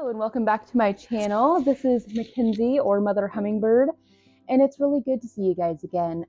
Hello and welcome back to my channel. This is Mackenzie or Mother Hummingbird, and it's really good to see you guys again.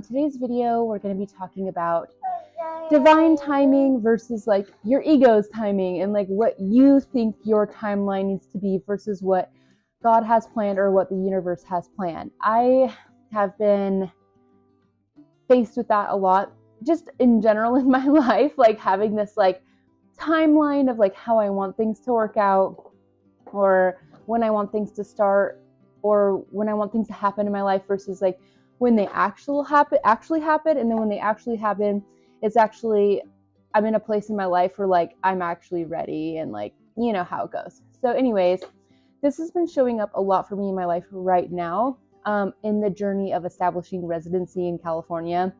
Today's video, we're going to be talking about divine timing versus like your ego's timing and like what you think your timeline needs to be versus what God has planned or what the universe has planned. I have been faced with that a lot just in general in my life, like having this like timeline of like how I want things to work out, or when I want things to start, or when I want things to happen in my life versus like when they actually happen, and then when they actually happen, it's actually I'm in a place in my life where like I'm actually ready, and like you know how it goes. So anyways, this has been showing up a lot for me in my life right now, in the journey of establishing residency in California,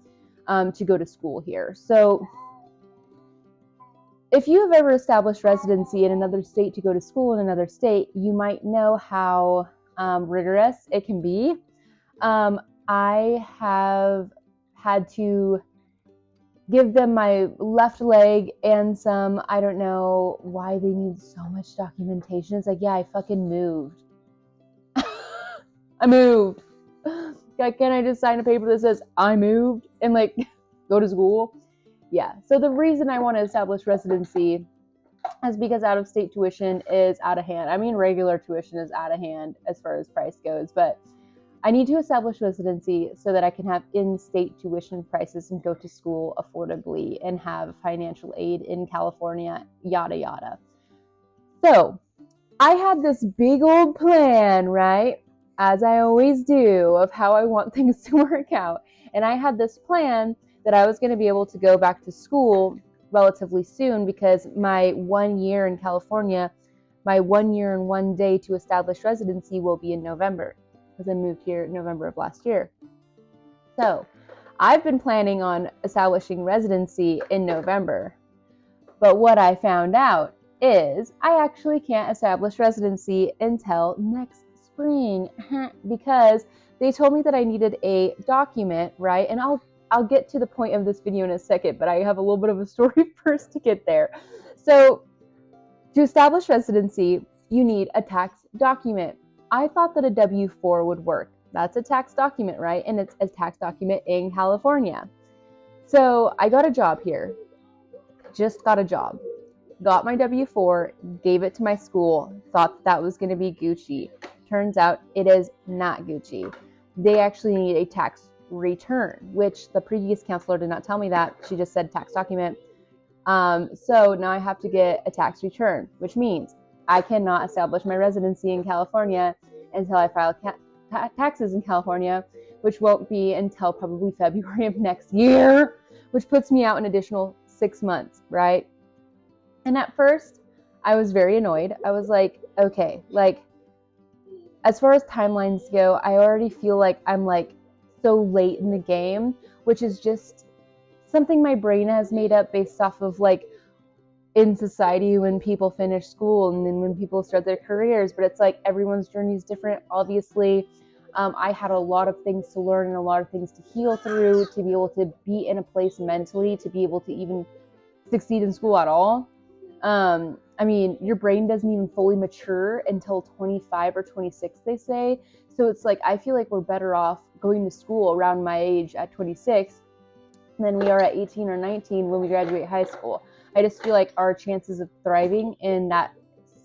to go to school here. So if you have ever established residency in another state to go to school in another state, you might know how rigorous it can be. I have had to give them my left leg and some, I don't know why they need so much documentation. It's like, yeah, I fucking moved. I moved. Can't I just sign a paper that says I moved and like go to school? Yeah, so the reason I want to establish residency is because out-of-state tuition is out of hand. I mean, regular tuition is out of hand as far as price goes, but I need to establish residency so that I can have in-state tuition prices and go to school affordably and have financial aid in California, yada, yada. So I had this big old plan, right? As I always do, of how I want things to work out. And I had this plan that I was going to be able to go back to school relatively soon because my 1 year in California, my 1 year and 1 day to establish residency will be in November, because I moved here in November of last year. So I've been planning on establishing residency in November. But what I found out is I actually can't establish residency until next spring because they told me that I needed a document, right? And I'll get to the point of this video in a second, but I have a little bit of a story first to get there. So to establish residency, you need a tax document. I thought that a W-4 would work. That's a tax document, right? And it's a tax document in California. So I got a job here. Just got a job. Got my W-4, gave it to my school, thought that was going to be Gucci. Turns out it is not Gucci. They actually need a tax return, which the previous counselor did not tell me that. She just said tax document. So now I have to get a tax return, which means I cannot establish my residency in California until I file taxes in California, which won't be until probably February of next year, which puts me out an additional 6 months, right? And at first, I was very annoyed. I was like, okay, like, as far as timelines go, I already feel like I'm like so late in the game, which is just something my brain has made up based off of like in society when people finish school and then when people start their careers. But it's like everyone's journey is different, obviously. I had a lot of things to learn and a lot of things to heal through to be able to be in a place mentally to be able to even succeed in school at all. I mean, your brain doesn't even fully mature until 25 or 26, they say. So it's like, I feel like we're better off going to school around my age at 26 than we are at 18 or 19 when we graduate high school. I just feel like our chances of thriving in that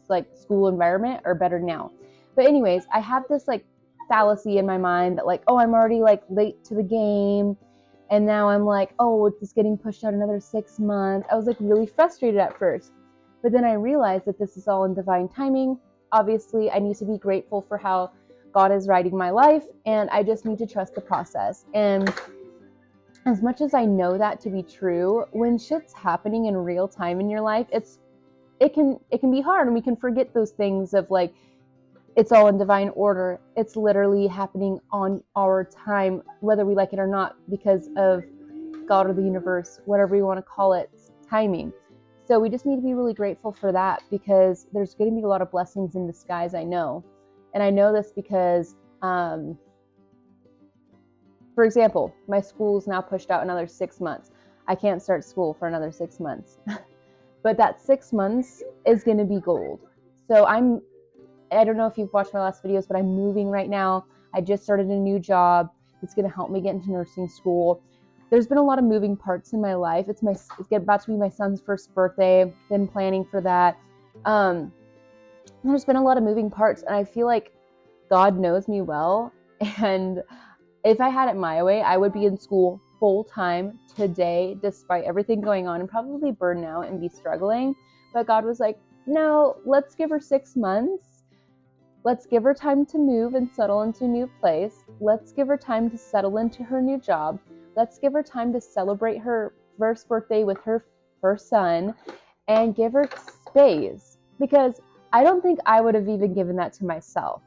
like school environment are better now. But anyways, I have this like fallacy in my mind that like, oh, I'm already like late to the game. And now I'm like, oh, it's just getting pushed out another 6 months. I was like really frustrated at first. But then I realized that this is all in divine timing. Obviously, I need to be grateful for how God is writing my life, and I just need to trust the process. And as much as I know that to be true, when shit's happening in real time in your life, it can be hard, and we can forget those things of like, it's all in divine order. It's literally happening on our time, whether we like it or not, because of God or the universe, whatever you want to call it, timing. So we just need to be really grateful for that, because there's going to be a lot of blessings in disguise, I know. And I know this because, for example, my school's now pushed out another 6 months. I can't start school for another 6 months. But that 6 months is going to be gold. So I'm I don't know if you've watched my last videos, but I'm moving right now. I just started a new job that's going to help me get into nursing school. There's been a lot of moving parts in my life. It's about to be my son's first birthday. Been planning for that. There's been a lot of moving parts, and I feel like God knows me well. And if I had it my way, I would be in school full time today, despite everything going on, and probably burn out and be struggling. But God was like, no, let's give her 6 months. Let's give her time to move and settle into a new place. Let's give her time to settle into her new job. Let's give her time to celebrate her first birthday with her first son and give her space, because I don't think I would have even given that to myself,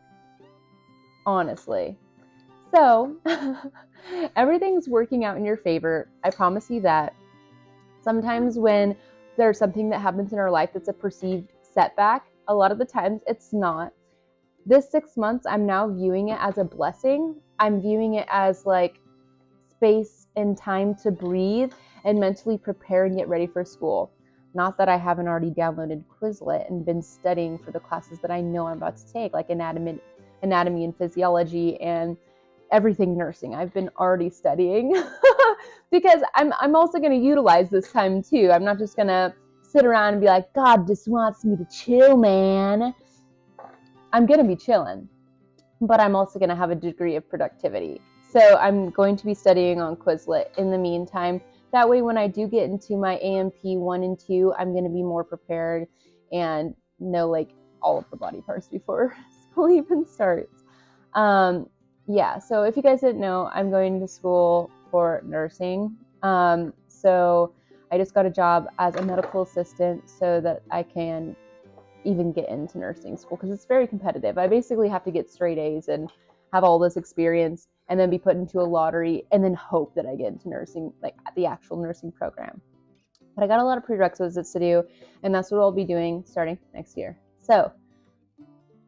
honestly. So everything's working out in your favor. I promise you that. Sometimes when there's something that happens in our life that's a perceived setback, a lot of the times it's not. This 6 months, I'm now viewing it as a blessing. I'm viewing it as like space and time to breathe and mentally prepare and get ready for school. Not that I haven't already downloaded Quizlet and been studying for the classes that I know I'm about to take, like anatomy and physiology and everything nursing. I've been already studying because I'm also going to utilize this time too. I'm not just going to sit around and be like, God just wants me to chill, man. I'm going to be chilling, but I'm also going to have a degree of productivity. So I'm going to be studying on Quizlet in the meantime. That way, when I do get into my AMP 1 and 2, I'm going to be more prepared and know like all of the body parts before school even starts. Yeah, so if you guys didn't know, I'm going to school for nursing. So I just got a job as a medical assistant so that I can even get into nursing school, because it's very competitive. I basically have to get straight A's and have all this experience and then be put into a lottery and then hope that I get into nursing, like the actual nursing program. But I got a lot of prerequisites to do, and that's what I'll be doing starting next year. So,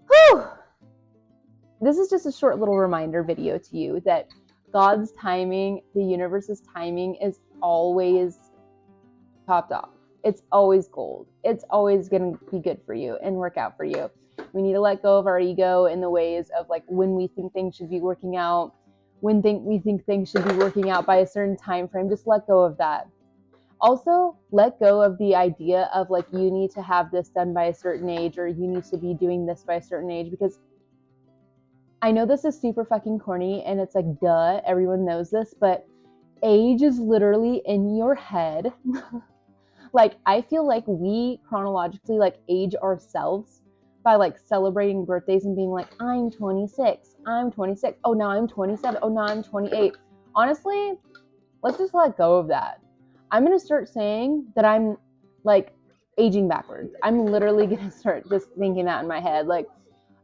whew, this is just a short little reminder video to you that God's timing, the universe's timing, is always topped off. It's always gold. It's always going to be good for you and work out for you. We need to let go of our ego in the ways of like when we think things should be working out, when we think things should be working out by a certain time frame. Just let go of that. Also, let go of the idea of like you need to have this done by a certain age or you need to be doing this by a certain age, because I know this is super fucking corny and it's like, duh, everyone knows this, but age is literally in your head. Like, I feel like we chronologically like age ourselves by like celebrating birthdays and being like, I'm 26. Oh, now I'm 27. Oh, now I'm 28. Honestly, let's just let go of that. I'm going to start saying that I'm like aging backwards. I'm literally going to start just thinking that in my head. Like,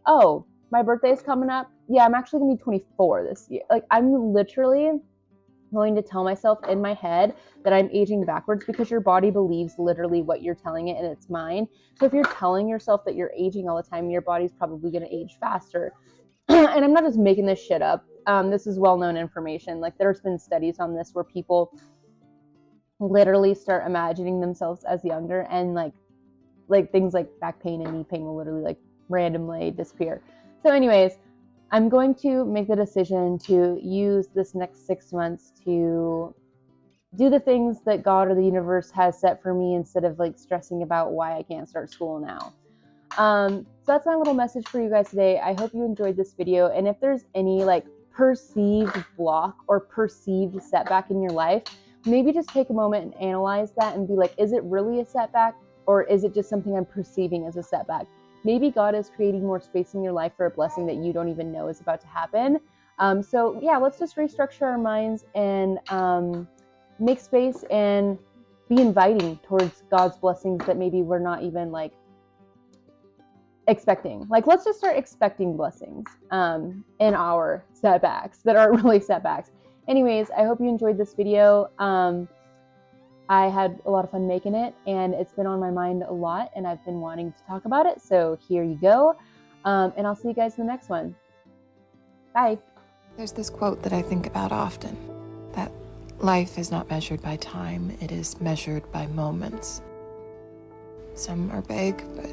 oh, my birthday's coming up. Yeah, I'm actually going to be 24 this year. Like, I'm literally going to tell myself in my head that I'm aging backwards, because your body believes literally what you're telling it in its mind. So if you're telling yourself that you're aging all the time, your body's probably going to age faster. And I'm not just making this shit up. This is well-known information. Like, there's been studies on this where people literally start imagining themselves as younger, and like things like back pain and knee pain will literally like randomly disappear. So anyways, I'm going to make the decision to use this next 6 months to do the things that God or the universe has set for me, instead of like stressing about why I can't start school now. So that's my little message for you guys today. I hope you enjoyed this video. And if there's any like perceived block or perceived setback in your life, maybe just take a moment and analyze that and be like, is it really a setback, or is it just something I'm perceiving as a setback? Maybe God is creating more space in your life for a blessing that you don't even know is about to happen. So yeah, let's just restructure our minds and make space and be inviting towards God's blessings that maybe we're not even like expecting. Like, let's just start expecting blessings in our setbacks that aren't really setbacks. Anyways, I hope you enjoyed this video. I had a lot of fun making it, and it's been on my mind a lot, and I've been wanting to talk about it. So here you go. And I'll see you guys in the next one. Bye. There's this quote that I think about often, that life is not measured by time, it is measured by moments. Some are big, but